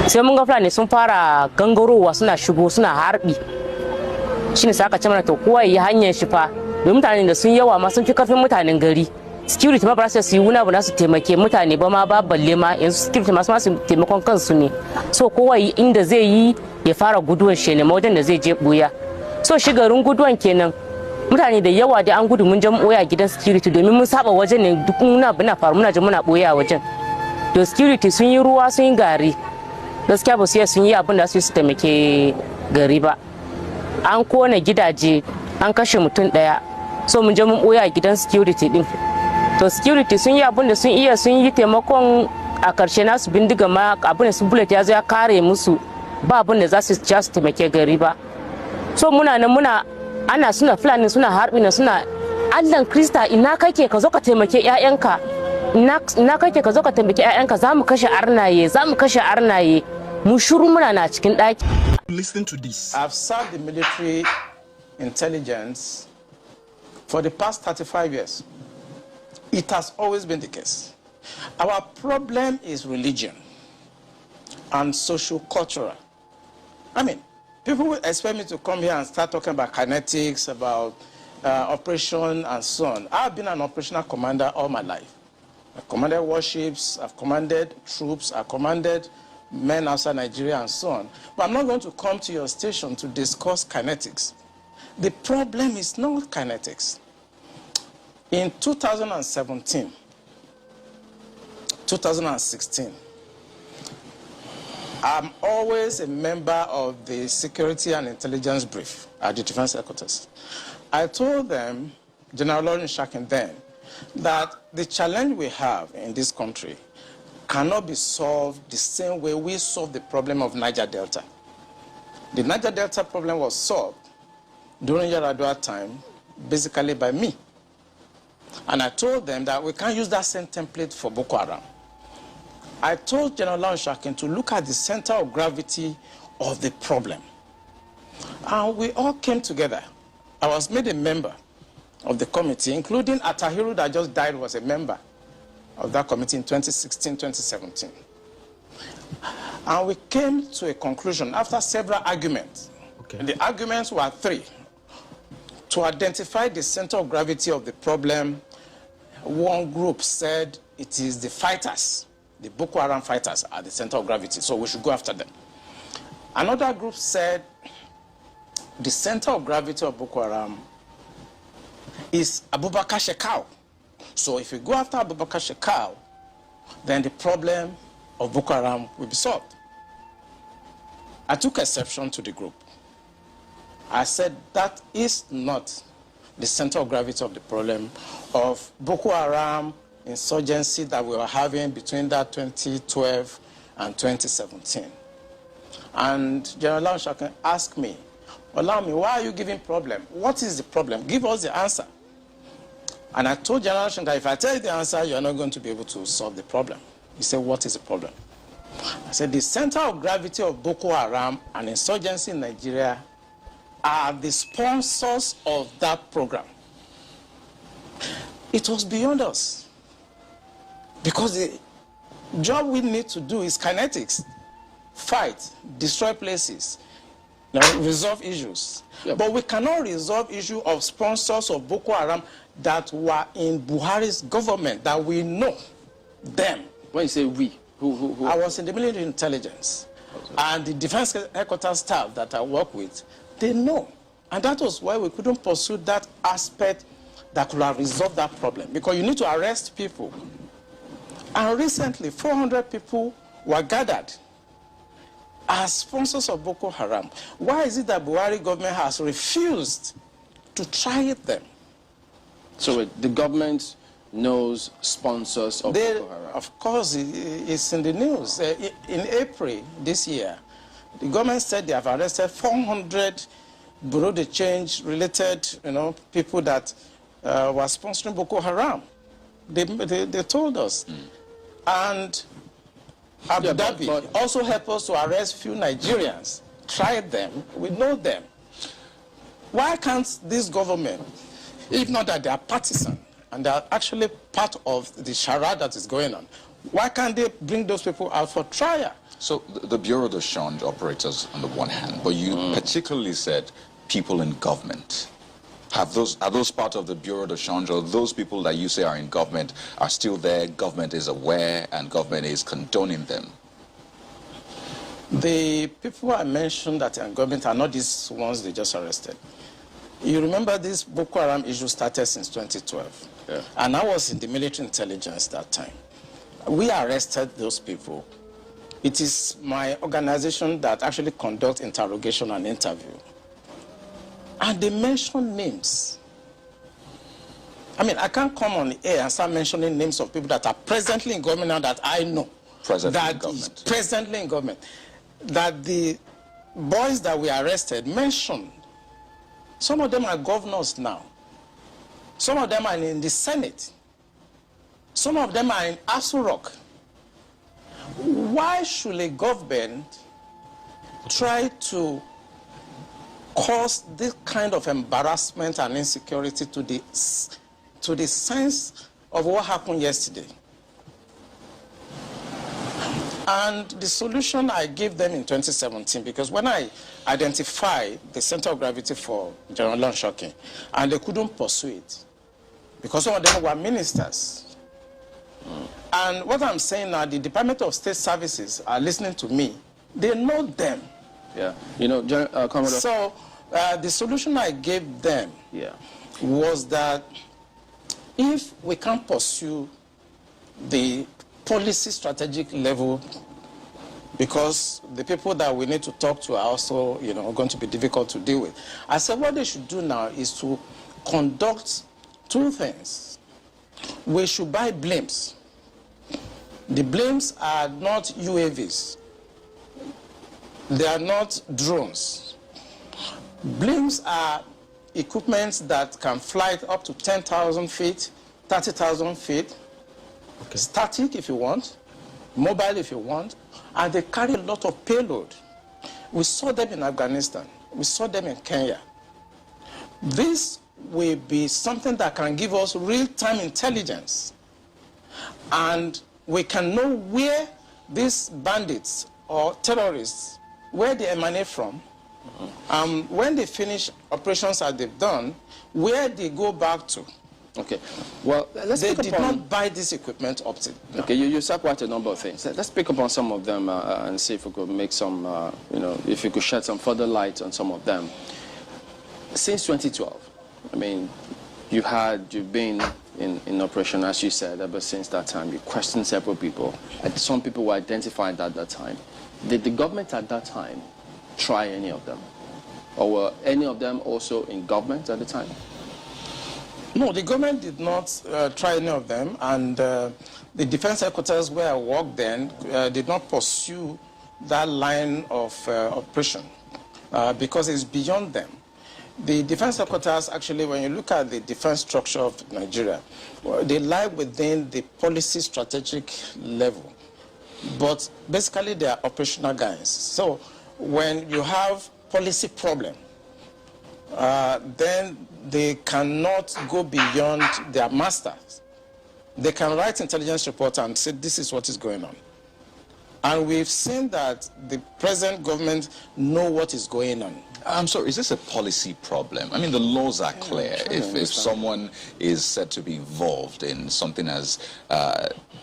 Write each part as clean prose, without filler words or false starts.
sai mun ga Fulani sun fara gangarowa suna shigo suna harbi shine sai aka ce mana to kowa yi hanyar shi fa domin mutanen da sun yawa ma sun fi karfin mutanen gari security ma ba su yi wuna ba su taimake mutane ba ma ba balle ma yanzu security ma su taimakon kansu ne so kowa yi inda zai yi ya fara guduwan shi ne wajen da zai je buya so shigarin guduwan kenan mutane da yawa da an gudu mun je mu boya gidan security domin mun saba wajen ne duk muna faru muna je muna boya wajen to security sun yi ruwa sun yi gari gaskiya ba su yi sun yi abin da su taimake gari ba an kona gidaje an kashe mutum daya so mun je mun boya gidan security din to security sun yi abin da sun iya sun yi taimakon a karshe nasu bindiga ma abin da su bullet ya zo ya kare musu ba abin da za su taimake gari ba so muna nan muna ana suna Fulani suna harbi na suna Allahn Krista ina kake ka zo ka taimake ƴaƴanka ina kake ka zo ka taimake ƴaƴanka zamu kashe arnaye mu shiru muna na cikin daki. Listen to this. I've served the military intelligence for the past 35 years. It has always been the case. Our problem is religion and socio-cultural. I mean, people will expect me to come here and start talking about kinetics, about operation and so on. I've been an operational commander all my life. I've commanded warships, I've commanded troops, I've commanded men outside Nigeria and so on. But I'm not going to come to your station to discuss kinetics. The problem is not kinetics. In 2017, 2016, I'm always a member of the Security and Intelligence Brief at the Defense Headquarters. I told them, General Lawrence Shakin then, that the challenge we have in this country cannot be solved the same way we solved the problem of Niger Delta. The Niger Delta problem was solved during Yaradua time, basically by me. And I told them that we can't use that same template for Boko Haram. I told General Lawrence Shakin to look at the center of gravity of the problem. And we all came together. I was made a member of the committee, including Atahiru that just died was a member of that committee in 2016, 2017. And we came to a conclusion after several arguments. Okay. And the arguments were three. To identify the center of gravity of the problem, one group said it is the fighters, the Boko Haram fighters are the center of gravity, so we should go after them. Another group said the center of gravity of Boko Haram is Abubakar Shekau. So if we go after Abubakar Shekau, then the problem of Boko Haram will be solved. I took exception to the group. I said that is not the center of gravity of the problem of Boko Haram insurgency that we were having between that 2012 and 2017. And General Lawrence Shakin asked me, Olami, why are you giving problem? What is the problem? Give us the answer. And I told General Lawrence Shakin, if I tell you the answer, you're not going to be able to solve the problem. He said, what is the problem? I said, the center of gravity of Boko Haram and insurgency in Nigeria are the sponsors of that program. It was beyond us. Because the job we need to do is kinetics. Fight, destroy places, resolve issues. Yep. But we cannot resolve issue of sponsors of Boko Haram that were in Buhari's government, that we know them. When you say we, who? I was in the military intelligence. Okay. And the defense headquarters staff that I work with, they know. And that was why we couldn't pursue that aspect that could have resolved that problem. Because you need to arrest people. And recently, 400 people were gathered as sponsors of Boko Haram. Why is it that Buhari government has refused to try them? So the government knows sponsors of Boko Haram? Of course, it's in the news. In April this year, the government said they have arrested 400 Bureau de Change related, people that were sponsoring Boko Haram. They told us. And Abu Dhabi also helped us to arrest few Nigerians, tried them, we know them. Why can't this government, if not that they are partisan, and they are actually part of the charade that is going on, Why can't they bring those people out for trial? So the Bureau de Change operators on the one hand, but you particularly said people in government. Are those part of the Bureau de Change, or those people that you say are in government are still there, government is aware, and government is condoning them? The people I mentioned that are in government are not these ones they just arrested. You remember this Boko Haram issue started since 2012. Yeah. And I was in the military intelligence that time. We arrested those people. It is my organization that actually conducts interrogation and interview. And they mention names. I mean, I can't come on the air and start mentioning names of people that are presently in government now that I know. Presently in government. That the boys that we arrested mentioned. Some of them are governors now. Some of them are in the Senate. Some of them are in Aso Rock. Why should a government try to cause this kind of embarrassment and insecurity to the sense of what happened yesterday? And the solution I gave them in 2017, because when I identified the center of gravity for General Olunshokin, and they couldn't pursue it, because some of them were ministers. And what I'm saying now, the Department of State Services are listening to me. They know them. Yeah, you know, Commodore. So the solution I gave them was that if we can't pursue the policy strategic level, because the people that we need to talk to are also, you know, going to be difficult to deal with. I said what they should do now is to conduct two things. We should buy blimps. The blimps are not UAVs. They are not drones. Blimps are equipment that can fly up to 10,000 feet, 30,000 feet, static if you want, mobile if you want, and they carry a lot of payload. We saw them in Afghanistan. We saw them in Kenya. This will be something that can give us real-time intelligence, and we can know where these bandits or terrorists, where they emanate from, when they finish operations that they've done, where they go back to. Okay, well, they did not buy this equipment up to. No. Okay, you said quite a number of things. Let's pick up on some of them and see if we could make some, you know, if you could shed some further light on some of them. Since 2012, I mean, you've been in operation, as you said, ever since that time. You questioned several people. And some people were identified at that time. Did the government at that time try any of them? Or were any of them also in government at the time? No, the government did not try any of them, and the defense headquarters where I worked then did not pursue that line of operation because it's beyond them. The defense headquarters, actually, when you look at the defense structure of Nigeria, they lie within the policy strategic level, but basically they are operational guys. So when you have policy problem, then they cannot go beyond their masters. They can write intelligence reports and say this is what is going on. And we've seen that the present government know what is going on. I'm sorry, is this a policy problem? I mean, the laws are clear. If someone is said to be involved in something as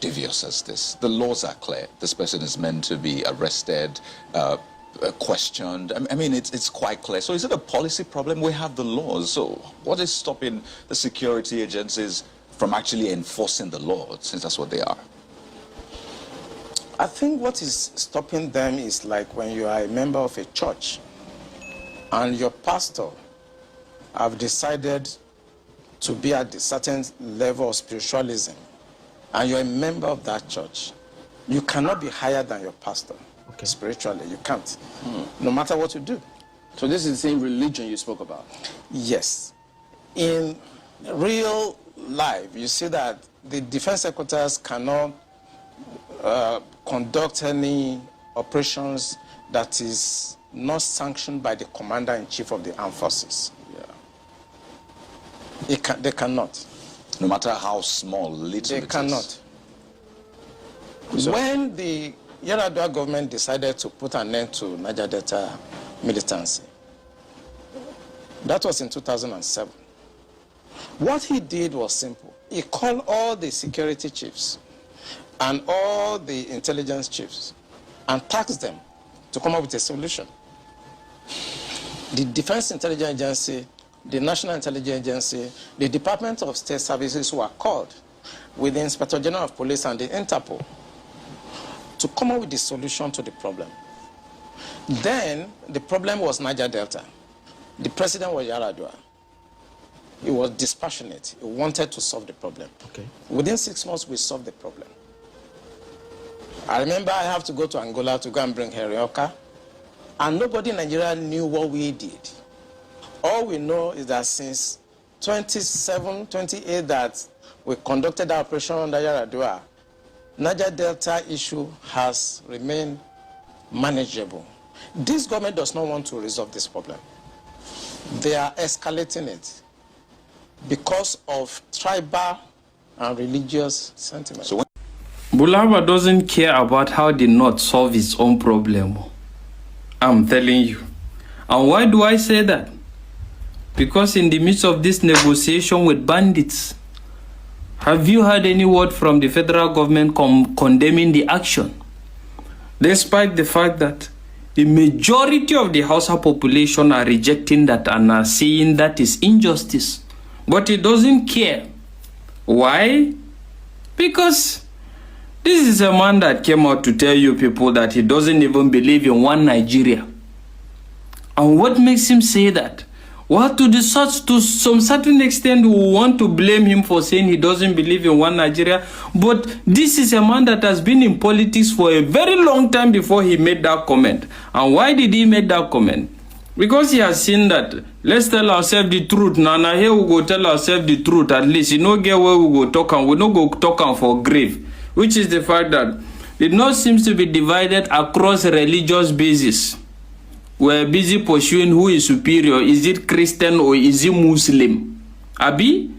devious as this, the laws are clear. This person is meant to be arrested, questioned. I mean, it's quite clear. So is it a policy problem? We have the laws. So what is stopping the security agencies from actually enforcing the law, since that's what they are? I think what is stopping them is like when you are a member of a church and your pastor have decided to be at a certain level of spiritualism and you're a member of that church. You cannot be higher than your pastor. Okay. Spiritually, you can't, no matter what you do. So this is the same religion you spoke about? Yes. In real life, you see that the defense headquarters cannot conduct any operations that is not sanctioned by the commander-in-chief of the armed forces. Yeah. They cannot. No matter how small, little they cannot. When the Yar'Adua government decided to put an end to Niger Delta militancy, that was in 2007. What he did was simple. He called all the security chiefs and all the intelligence chiefs and tasked them to come up with a solution. The Defense Intelligence Agency, the National Intelligence Agency, the Department of State Services were called with the Inspector General of Police and the Interpol to come up with the solution to the problem. Then the problem was Niger Delta. The president was Yar'Adua. He was dispassionate. He wanted to solve the problem. Okay. Within 6 months, we solved the problem. I remember I have to go to Angola to go and bring Herioka, and nobody in Nigeria knew what we did. All we know is that since 27, 28 that we conducted our operation under Yar'Adua, Niger Delta issue has remained manageable. This government does not want to resolve this problem. They are escalating it because of tribal and religious sentiment. So Bulaba doesn't care about how the North solve its own problem. I'm telling you. And why do I say that? Because in the midst of this negotiation with bandits, have you heard any word from the federal government condemning the action? Despite the fact that the majority of the Hausa population are rejecting that and are saying that is injustice. But he doesn't care. Why? Because this is a man that came out to tell you people that he doesn't even believe in one Nigeria. And what makes him say that? Well, to some certain extent, we want to blame him for saying he doesn't believe in one Nigeria. But this is a man that has been in politics for a very long time before he made that comment. And why did he make that comment? Because he has seen that, let's tell ourselves the truth. Now here we go tell ourselves the truth. At least, you know, get where we go talk and we don't go talk and for grave. Which is the fact that the North seems to be divided across religious basis. We're busy pursuing who is superior. Is it Christian or is it Muslim? Abi?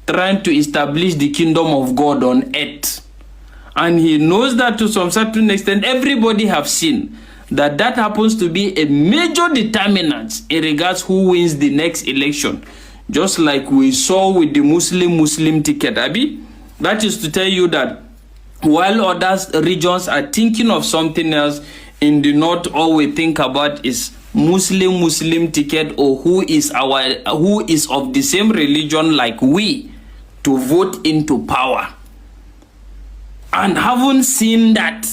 Trying to establish the kingdom of God on earth. And he knows that to some certain extent, everybody have seen that that happens to be a major determinant in regards who wins the next election. Just like we saw with the Muslim ticket, Abi? That is to tell you that while other regions are thinking of something else, in the North, all we think about is Muslim ticket, or who is of the same religion like we to vote into power. And haven't seen that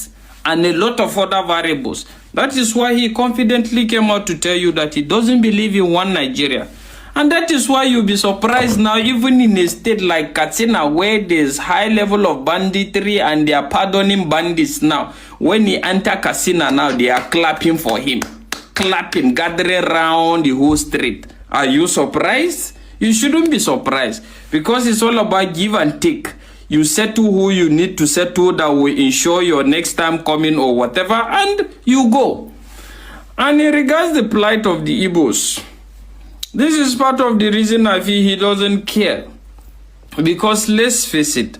and a lot of other variables. That is why he confidently came out to tell you that he doesn't believe in one Nigeria. And that is why you'll be surprised now, even in a state like Katsina, where there's high level of banditry and they are pardoning bandits now. When he enter Katsina now, they are clapping for him. Clapping, gathering around the whole street. Are you surprised? You shouldn't be surprised. Because it's all about give and take. You settle who you need to settle that will ensure your next time coming or whatever, and you go. And in regards the plight of the Igbos, this is part of the reason I feel he doesn't care. Because let's face it,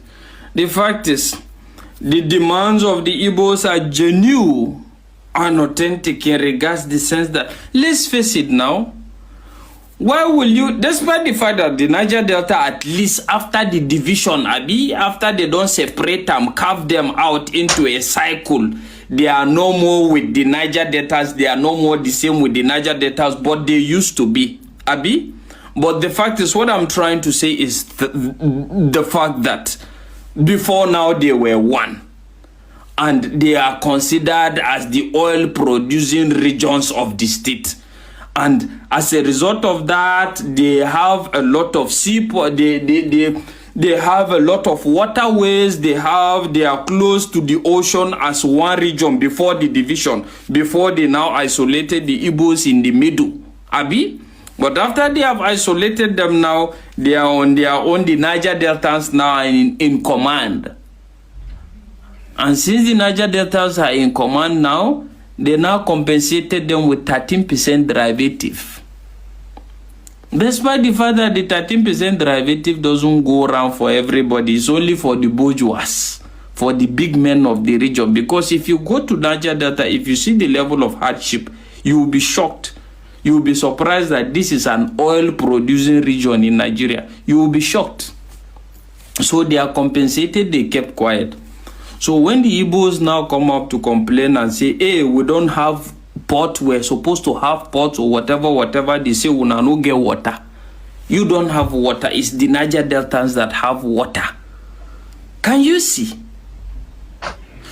the fact is, the demands of the Igbos are genuine and authentic in regards the sense that, let's face it now, why will you, despite the fact that the Niger Delta, at least after the division, after they don't separate them, carve them out into a cycle, they are no more with the Niger Deltas, they are no more the same with the Niger Deltas, but they used to be. But the fact is, what I'm trying to say is the fact that before now they were one. And they are considered as the oil producing regions of the state. And as a result of that, they have a lot of they have a lot of waterways, they are close to the ocean as one region before the division, before they now isolated the Igbos in the middle. But after they have isolated them now, they are on their own. The Niger Deltans now are in command. And since the Niger Deltas are in command now, they now compensated them with 13% derivative. Despite the fact that the 13% derivative doesn't go around for everybody, it's only for the bourgeois, for the big men of the region. Because if you go to Naija Delta, if you see the level of hardship, you will be shocked. You will be surprised that this is an oil-producing region in Nigeria. You will be shocked. So they are compensated, they kept quiet. So when the Igbos now come up to complain and say, hey, we don't have port, we're supposed to have port or whatever, they say, we no get water. You don't have water. It's the Niger Deltans that have water. Can you see?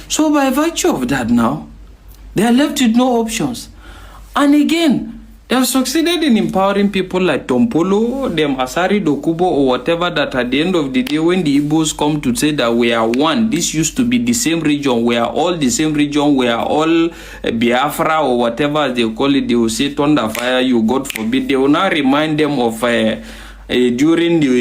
So by virtue of that now, they are left with no options. And again, they have succeeded in empowering people like Tompolo, them Asari Dokubo or whatever, that at the end of the day, when the Igbos come to say that we are one, this used to be the same region, we are all the same region, we are all Biafra or whatever they call it, they will say thunder fire, you God forbid. They will now remind them of during the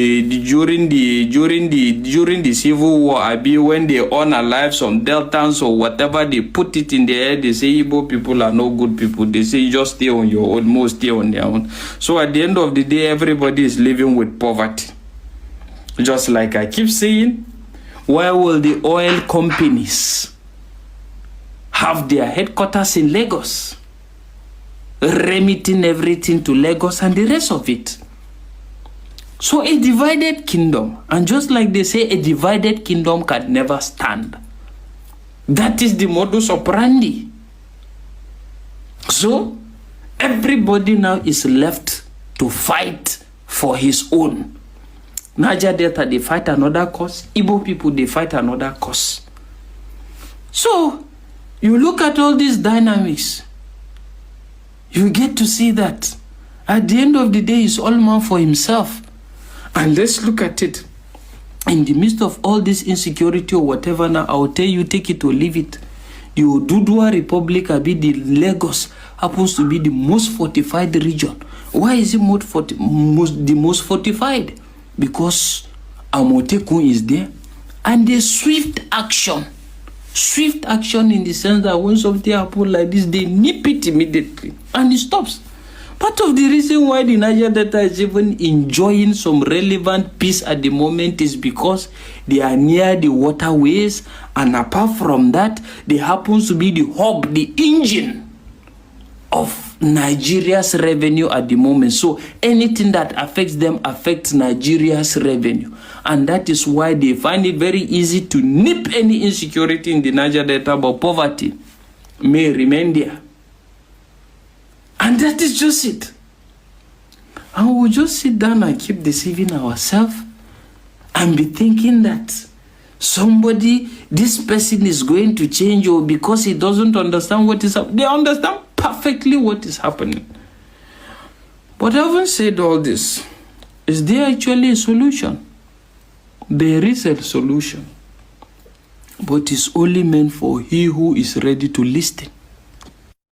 civil war, when they unalive some Deltans or whatever, they put it in the air, they say Igbo people are no good people. They say just stay on your own, most stay on their own. So at the end of the day, everybody is living with poverty. Just like I keep saying, why will the oil companies have their headquarters in Lagos, remitting everything to Lagos and the rest of it? So a divided kingdom, and just like they say, a divided kingdom can never stand. That is the modus operandi. So everybody now is left to fight for his own. Naija Delta, they fight another cause. Igbo people, they fight another cause. So you look at all these dynamics, you get to see that at the end of the day, it's all man for himself. And let's look at it. In the midst of all this insecurity or whatever, now I'll tell you, take it or leave it. The Odudua Republic, the Lagos, happens to be the most fortified region. Why is it the most fortified? Because Amotekun is there. And the swift action in the sense that when something happens like this, they nip it immediately. And it stops. Part of the reason why the Niger Delta is even enjoying some relevant peace at the moment is because they are near the waterways, and apart from that, they happen to be the hub, the engine of Nigeria's revenue at the moment. So anything that affects them affects Nigeria's revenue. And that is why they find it very easy to nip any insecurity in the Niger Delta, but poverty may remain there. And that is just it. And we'll just sit down and keep deceiving ourselves and be thinking that this person is going to change, or because he doesn't understand what is happening. They understand perfectly what is happening. But having said all this, is there actually a solution? There is a solution. But it's only meant for he who is ready to listen.